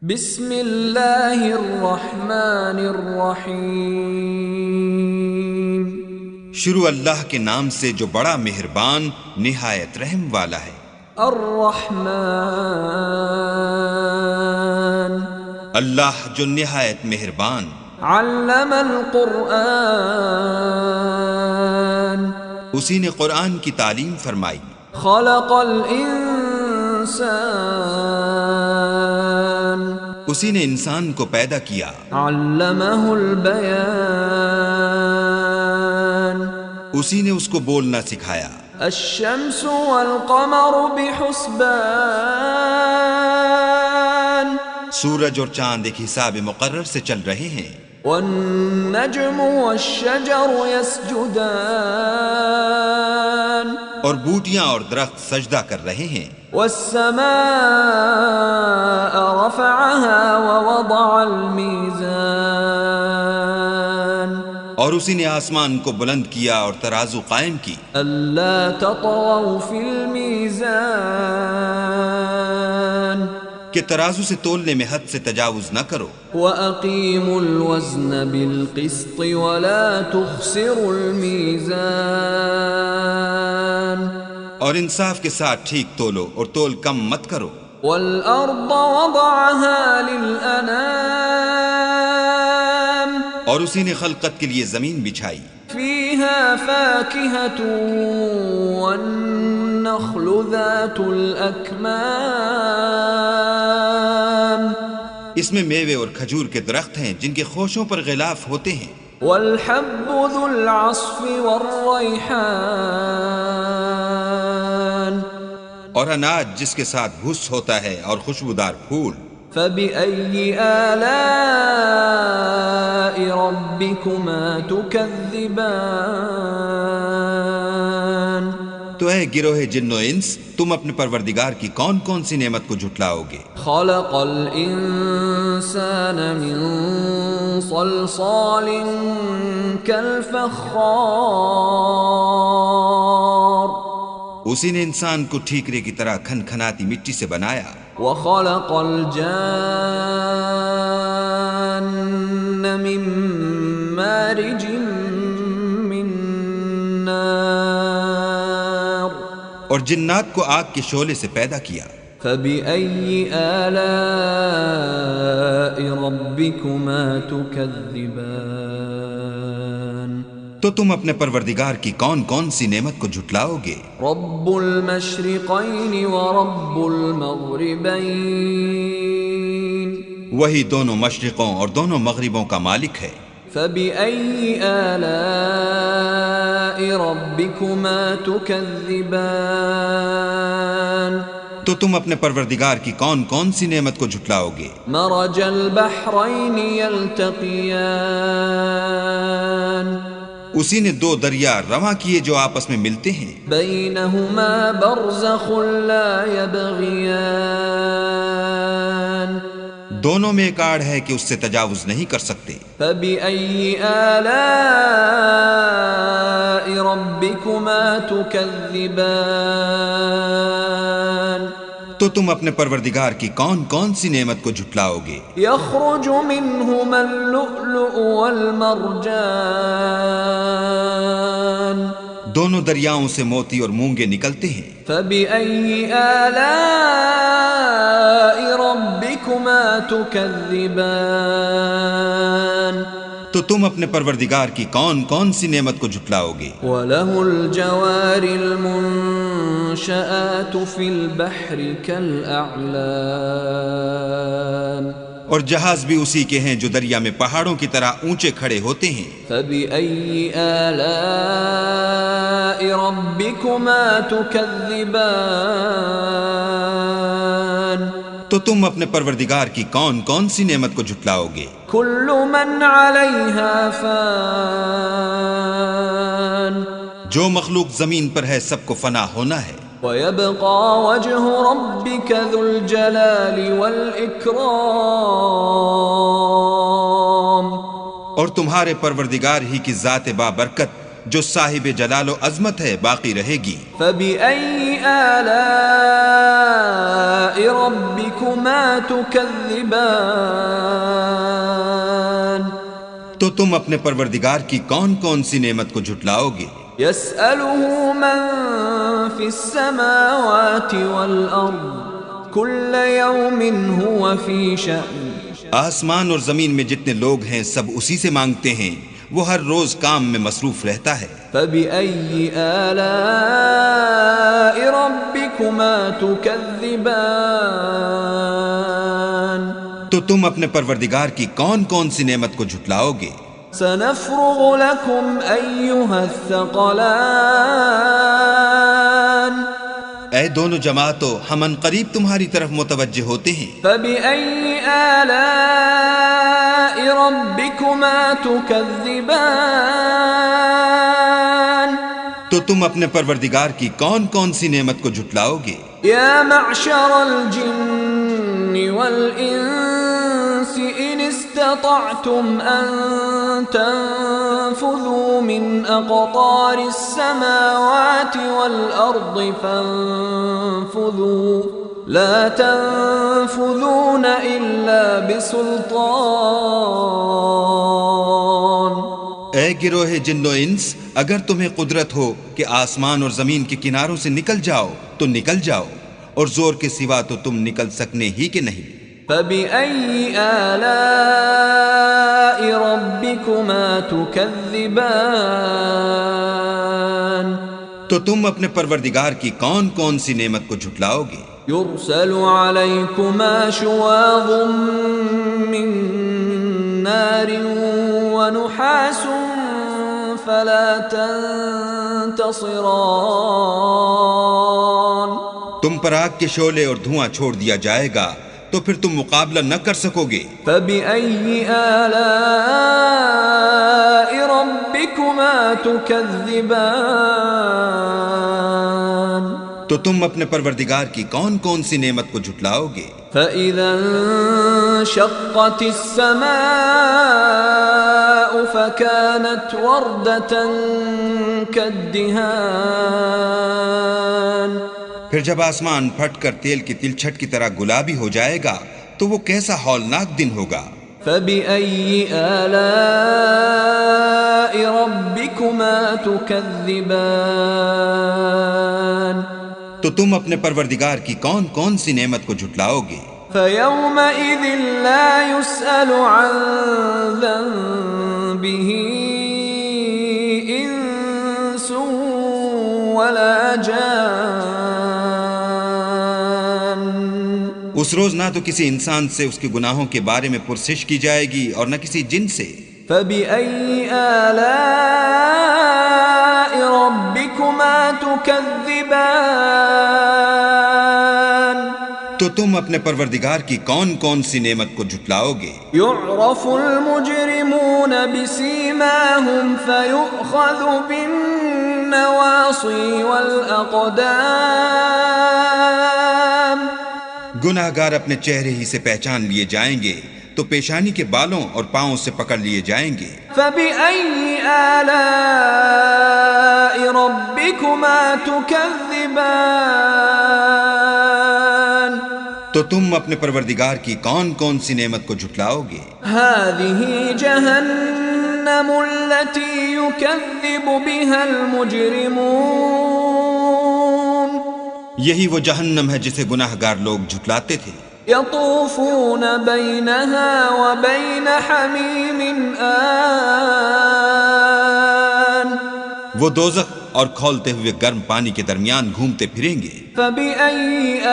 بسم اللہ الرحمن الرحیم۔ شروع اللہ کے نام سے جو بڑا مہربان نہایت رحم والا ہے۔ الرحمن، اللہ جو نہایت مہربان، علم القرآن، اسی نے قرآن کی تعلیم فرمائی، خلق الانسان، اسی نے انسان کو پیدا کیا، علمہ البیان، اسی نے اس کو بولنا سکھایا۔ الشمس والقمر بحسبان، سورج اور چاند ایک حساب مقرر سے چل رہے ہیں، والنجم والشجر يسجدان، اور بوٹیاں اور درخت سجدہ کر رہے ہیں۔ والسماء رفعها ووضع الميزان، اور اسی نے آسمان کو بلند کیا اور ترازو قائم کی، ألا تطغوا في الميزان، کہ ترازو سے تولنے میں حد سے تجاوز نہ کرو، وَأَقِيمُوا الْوَزْنَ بِالْقِسْطِ وَلَا تُخْسِرُوا الْمِيزَانَ، اور انصاف کے ساتھ ٹھیک تولو اور تول کم مت کرو۔ وَالْأَرْضَ وَضَعَهَا لِلْأَنَامِ، اور اسی نے خلقت کے لیے زمین بچھائی، فِيهَا فَاكِهَةٌ وَالنَّخْلُ ذَاتُ الْأَكْمَامِ، اس میں میوے اور کھجور کے درخت ہیں جن کے خوشوں پر غلاف ہوتے ہیں، وَالْحَبُّ ذُو الْعَصْفِ وَالرَّيْحَانِ، اور اناج جس کے ساتھ بھس ہوتا ہے اور خوشبودار پھول۔ فَبِأَيِّ آلَاءِ رَبِّكُمَا تُكَذِّبَانِ، تو اے گروہ جن و انس، تم اپنے پروردگار کی کون کون سی نعمت کو جھٹلاؤ گے؟ خَلَقَ الْإِنسَانَ مِنْ صَلْصَالٍ كَالْفَخَّارِ، اسی نے انسان کو ٹھیکرے کی طرح کھنکھناتی مٹی سے بنایا، وَخَلَقَ الْجَانَّ مِنْ مَارِجٍ مِّن نَّارٍ، اور جنات کو آگ کے شعلے سے پیدا کیا۔ فَبِأَيِّ آلَاءِ رَبِّكُمَا تُكَذِّبَانِ، تو تم اپنے پروردگار کی کون کون سی نعمت کو جھٹلاؤ گے؟ رَبُّ الْمَشْرِقَيْنِ وَرَبُّ الْمَغْرِبَيْنِ، وہی دونوں مشرقوں اور دونوں مغربوں کا مالک ہے۔ فَبِأَيِّ آلَاءِ رَبِّكُمَا تُكَذِّبَانِ، تو تم اپنے پروردگار کی کون کون سی نعمت کو جھٹلاؤ گے؟ مَرَجَ الْبَحْرَيْنِ يَلْتَقِيَانِ، اسی نے دو دریا رواں کیے جو آپس میں ملتے ہیں، بَيْنَهُمَا بَرْزَخٌ لَا يَبْغِيَانِ، دونوں میں ایک آڑ ہے کہ اس سے تجاوز نہیں کر سکتے۔ فَبِأَيِّ آلَاءِ رَبِّكُمَا تُكَذِّبَانِ، تو تم اپنے پروردگار کی کون کون سی نعمت کو جھٹلاؤ گے؟ يَخْرُجُ مِنْهُمَا اللُّؤْلُؤُ وَالْمَرْجَانُ، دونوں دریاؤں سے موتی اور مونگے نکلتے ہیں۔ فَبِأَيِّ آلَاءِ رَبِّكُمَا تُكَذِّبَانِ، تو تم اپنے پروردگار کی کون کون سی نعمت کو جھٹلاؤ گے؟ وَلَهُ الْجَوَارِ الْمُنشَآتُ فِي الْبَحْرِ كَالْأَعْلَامِ، اور جہاز بھی اسی کے ہیں جو دریا میں پہاڑوں کی طرح اونچے کھڑے ہوتے ہیں۔ فَبِأَيِّ آلَاءِ رَبِّكُمَا تُكَذِّبَانِ، تو تم اپنے پروردگار کی کون کون سی نعمت کو جھٹلاؤ گے؟ كُلُّ مَنْ عَلَيْهَا فَانٍ، جو مخلوق زمین پر ہے سب کو فنا ہونا ہے، وَيَبْقَى وَجْهُ رَبِّكَ ذُو الْجَلَالِ وَالْإِكْرَامِ، اور تمہارے پروردگار ہی کی ذات بابرکت جو صاحب جلال و عظمت ہے باقی رہے گی۔ فبأي آلاء ربكما تكذبان تو تم اپنے پروردگار کی کون کون سی نعمت کو جھٹلاؤ گے؟ يسأله من في السماوات والأرض كل يوم هو في شأن آسمان اور زمین میں جتنے لوگ ہیں سب اسی سے مانگتے ہیں، وہ ہر روز کام میں مصروف رہتا ہے۔ فبأي آلاء ربكما تكذبان تو تم اپنے پروردگار کی کون کون سی نعمت کو جھٹلاؤ گے؟ سنفرغ لكم أيها الثقلان اے دونوں جماعتوں، ہم ان قریب تمہاری طرف متوجہ ہوتے ہیں۔ فبأي آلاء ربكما تكذبان تو تم اپنے پروردگار کی کون کون سی نعمت کو جھٹلاؤ گے؟ يا معشر الجن والإنس إن استطعتم أن تنفذوا من أقطار السماوات والأرض فانفذوا لا تنفذون إلا بسلطان۔ اے گروہ جن و انس، اگر تمہیں قدرت ہو کہ آسمان اور زمین کے کناروں سے نکل جاؤ تو نکل جاؤ، اور زور کے سوا تو تم نکل سکنے ہی کہ نہیں۔ فبأي آلاء ربكما تكذبان تو تم اپنے پروردگار کی کون کون سی نعمت کو جھٹلاؤ گے؟ يرسل عليكما شواظ من نار ونحاس فلا تنتصران تم پر آگ کے شعلے اور دھواں چھوڑ دیا جائے گا تو پھر تم مقابلہ نہ کر سکو گے۔ فبأي آلاء ربكما تكذبان تو تم اپنے پروردگار کی کون کون سی نعمت کو جھٹلاؤ گے؟ فإذا انشقت السماء فكانت وردة كالدهان پھر جب آسمان پھٹ کر تیل کی تلچھٹ کی طرح گلابی ہو جائے گا تو وہ کیسا ہولناک دن ہوگا۔ فبأي آلاء ربكما تكذبان تو تم اپنے پروردگار کی کون کون سی نعمت کو جھٹلاؤ گے؟ فيومئذ لا يسأل عن ذنبه إنس ولا جان اس روز نہ تو کسی انسان سے اس کے گناہوں کے بارے میں پرسش کی جائے گی اور نہ کسی جن سے۔ فبأي آلاء ربكما تكذبان تو تم اپنے پروردگار کی کون کون سی نعمت کو جھٹلاؤ گے؟ يعرف المجرمون بسيماهم فيؤخذ بالنواصي والأقدام گناہ گار اپنے چہرے ہی سے پہچان لیے جائیں گے تو پیشانی کے بالوں اور پاؤں سے پکڑ لیے جائیں گے۔ فبأي آلاء ربكما تكذبان تو تم اپنے پروردگار کی کون کون سی نعمت کو جھٹلاؤ گے؟ هذه جهنم التي يكذب بها المجرمون یہی وہ جہنم ہے جسے گناہ گار لوگ جھٹلاتے تھے۔ يطوفون بينها وبين حميم آن وہ دوزخ اور کھولتے ہوئے گرم پانی کے درمیان گھومتے پھریں گے۔ فبأي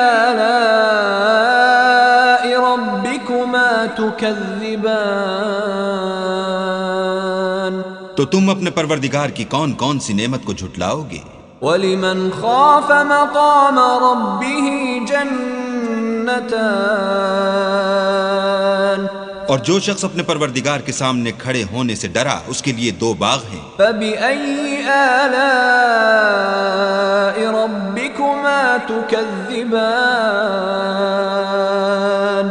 آلاء ربكما تكذبان تو تم اپنے پروردگار کی کون کون سی نعمت کو جھٹلاؤ گے؟ ولمن خاف مقام ربه جنتان اور جو شخص اپنے پروردگار کے سامنے کھڑے ہونے سے ڈرا اس کے لیے دو باغ ہیں۔ فبأي آلاء ربكما تكذبان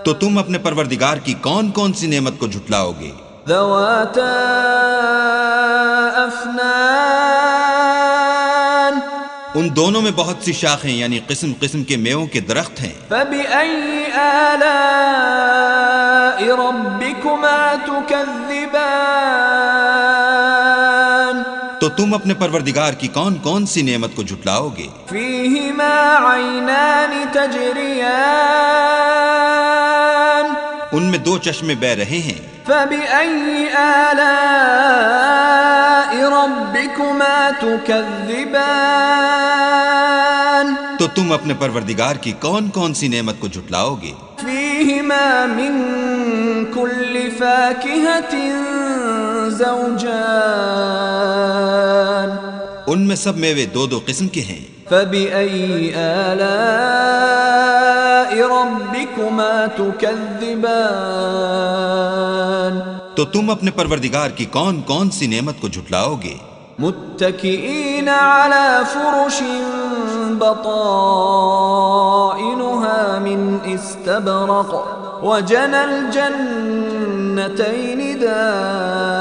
تو تم اپنے پروردگار کی کون کون سی نعمت کو جھٹلاؤ گے؟ ذواتا افنان ان دونوں میں بہت سی شاخیں یعنی قسم قسم کے میووں کے درخت ہیں. فبأي آلاء ربكما تكذبان تو تم اپنے پروردگار کی کون کون سی نعمت کو جھٹلاؤ گے؟ فيهما عينان تجريان ان میں دو چشمے بہ رہے ہیں. فبأي آلاء ربكما تكذبان تو تم اپنے پروردگار کی کون کون سی نعمت کو جھٹلاؤ گے؟ فيهما من كل فاكهة زوجان ان میں سب میوے دو دو قسم کے ہیں. فبأي آلاء ربكما تكذبان تو تم اپنے پروردگار کی کون کون سی نعمت کو جھٹلاؤ گے؟ متكئين على فرش بطائنها من استبرق وجنى الجنتين دان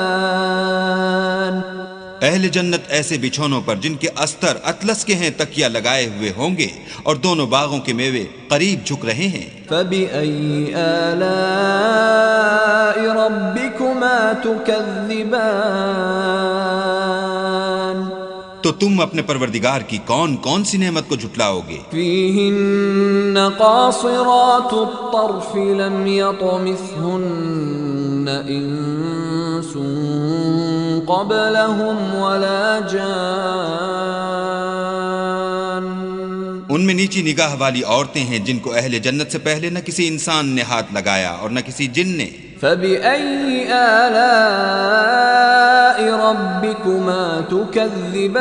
اہل جنت ایسے بچھونوں پر جن کے استر اطلس کے ہیں تکیہ لگائے ہوئے ہوں گے اور دونوں باغوں کے میوے قریب جھک رہے ہیں. فبأي آلاء ربكما تكذبان تو تم اپنے پروردگار کی کون کون سی نعمت کو جھٹلاؤ گے؟ فيهن قاصرات الطرف لم يطمثهن إنس قبلهم ولا جان ان میں نیچی نگاہ والی عورتیں ہیں جن کو اہل جنت سے پہلے نہ کسی انسان نے ہاتھ لگایا اور نہ کسی جن نے. فبأي آلاء ربكما تكذبان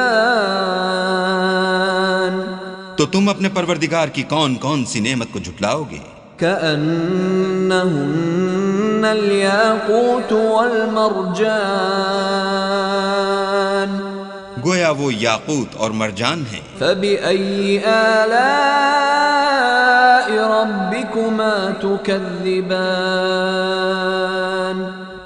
تو تم اپنے پروردگار کی کون کون سی نعمت کو جھٹلاؤ گے؟ كأنهن الياقوت والمرجان گویا وہ یاقوت اور مرجان ہیں. فبأي آلاء ربكما تكذبان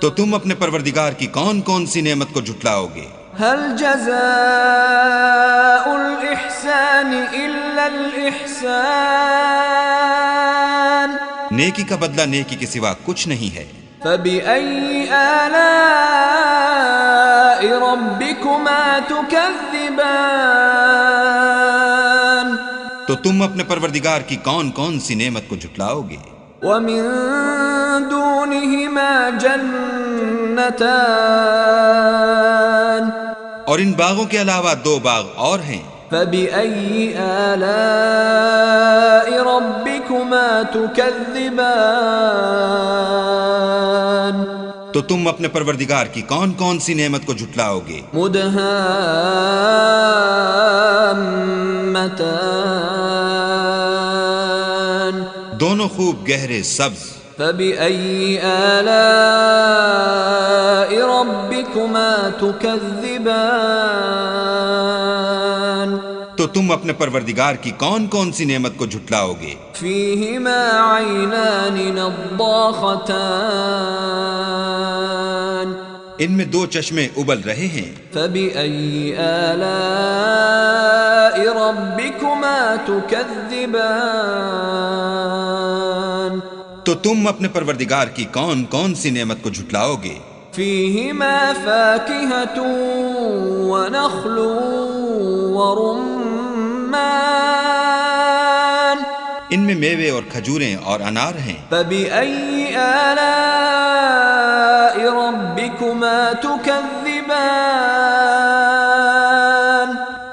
تو تم اپنے پروردگار کی کون کون سی نعمت کو جھٹلاؤ گے؟ هل جزاء الإحسان إلا الإحسان نیکی کا بدلہ نیکی کے سوا کچھ نہیں ہے. فبأي آلاء ربكما تكذبان تو تم اپنے پروردگار کی کون کون سی نعمت کو جھٹلاؤ گے؟ ومن دونهما جنتان اور ان باغوں کے علاوہ دو باغ اور ہیں. فبأي آلاء ربكما تكذبان تو تم اپنے پروردگار کی کون کون سی نعمت کو جھٹلاؤ گے؟ مدهامتان دونوں خوب گہرے سبز. فبأي آلاء ربكما تكذبان تو تم اپنے پروردگار کی کون کون سی نعمت کو جھٹلاؤ گے؟ فيهما عينان نضاختان ان میں دو چشمے ابل رہے ہیں. فبأي آلاء ربكما تكذبان تو تم اپنے پروردگار کی کون کون سی نعمت کو جھٹلاؤ گے؟ فيهما فاكهة ونخل ورمان ان میں میوے اور کھجوریں اور انار ہیں. فبأي آلاء ربكما تكذبان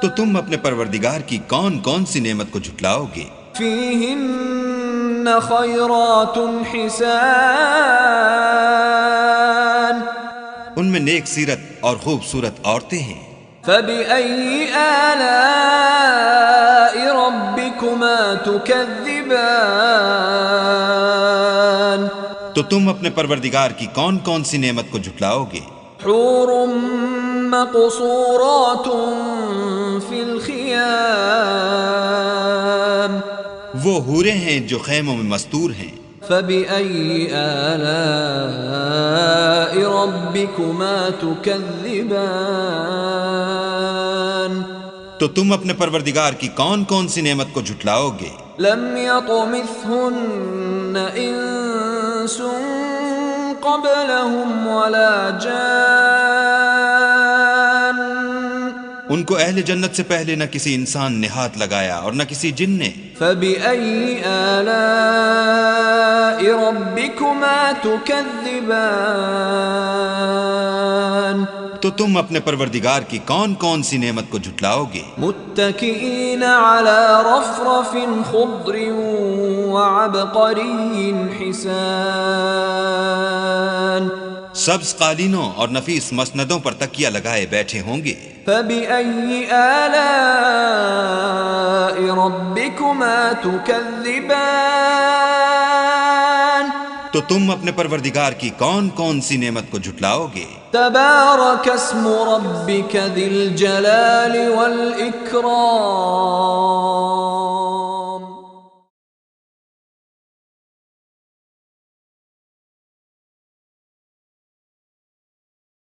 تو تم اپنے پروردگار کی کون کون سی نعمت کو جھٹلاؤ گے؟ فيهن خيرات حسان ان میں نیک سیرت اور خوبصورت عورتیں ہیں. فبأي آلاء ربكما تكذبان تو تم اپنے پروردگار کی کون کون سی نعمت کو جھٹلاؤ گے؟ حور مقصورات في الخيام وہ حوریں ہیں جو خیموں میں مستور ہیں. فبأي آلاء ربكما تكذبان تو تم اپنے پروردگار کی کون کون سی نعمت کو جھٹلاؤ گے؟ لم يطمثهن انس قبلهم ولا جان ان کو اہل جنت سے پہلے نہ کسی انسان نے ہاتھ لگایا اور نہ کسی جن نے۔ فبأي آلاء ربكما تكذبان تو تم اپنے پروردگار کی کون کون سی نعمت کو جھٹلاؤ گے؟ متكئين على رفرف خضر وعبقري حسان سبز قالینوں اور نفیس مسندوں پر تکیہ لگائے بیٹھے ہوں گے۔ فبأي آلاء ربكما تكذبان تو تم اپنے پروردگار کی کون کون سی نعمت کو جھٹلاؤ گے؟ تبارك اسم ربك ذي الجلال والإكرام